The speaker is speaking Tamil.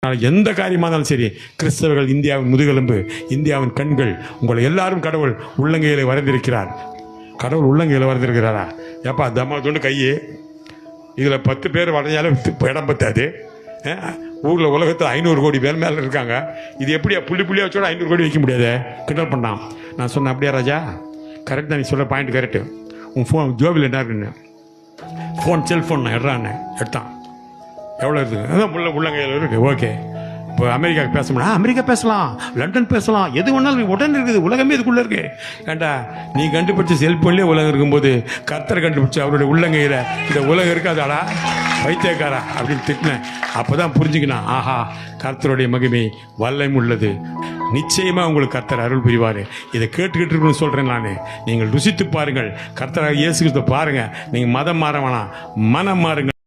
எந்த காரியமாக இருந்தாலும் சரி, கிறிஸ்தவர்கள் இந்தியாவின் முதுகெலும்பு, இந்தியாவின் கண்கள். உங்களை எல்லாரும் கடவுள் உள்ளங்கையில் வரைந்திருக்கிறார். கடவுள் உள்ளங்கையில் வரைந்திருக்கிறாரா? ஏப்பா தம்மா தொண்டு கையே, இதில் 10 பேர் வரைஞ்சாலும் இடம் பத்தாது. ஊரில் உலகத்தில் 500 கோடி பேர் மேலே இருக்காங்க. இது எப்படியா புள்ளி புள்ளியாக வச்சோட 500 கோடி வைக்க முடியாது? கிண்டல் பண்ணான். நான் சொன்னேன், அப்படியா ராஜா, கரெக்ட் தான், நீ சொல்கிற பாயிண்ட் கரெக்டு. உன் ஃபோன் ஜோபில் என்ன இருக்குன்னு செல்ஃபோன் நான் எடுத்தான். எவ்வளோ இருக்குது? அதான் உள்ளங்கையில் இருக்குது. ஓகே, இப்போ அமெரிக்காவுக்கு பேச முடியும், அமெரிக்கா பேசலாம், லண்டன் பேசலாம், எது வேணாலும் உடனே இருக்குது. உலகமே இதுக்குள்ளே இருக்கு. ஏண்டா, நீ கண்டுபிடிச்ச செல்ஃபோன்லேயே உலகம் இருக்கும்போது கர்த்தரை கண்டுபிடிச்சி அவருடைய உள்ளங்கையில் இந்த உலகம் இருக்காதாடா வைத்தியக்காரா அப்படின்னு திட்டினேன். அப்போ தான் புரிஞ்சுக்கினான், ஆஹா, கர்த்தருடைய மகிமை வல்லம் உள்ளது. நிச்சயமாக உங்களுக்கு கர்த்தர் அருள் புரிவார். இதை கேட்டுக்கிட்டு இருக்குன்னு சொல்கிறேன் நான். நீங்கள் ருசித்து பாருங்கள், கர்த்தராக இயேசு கிறிஸ்துவை பாருங்கள். நீங்கள் மதம் மாற வேணாம், மனம் மாறுங்கள்.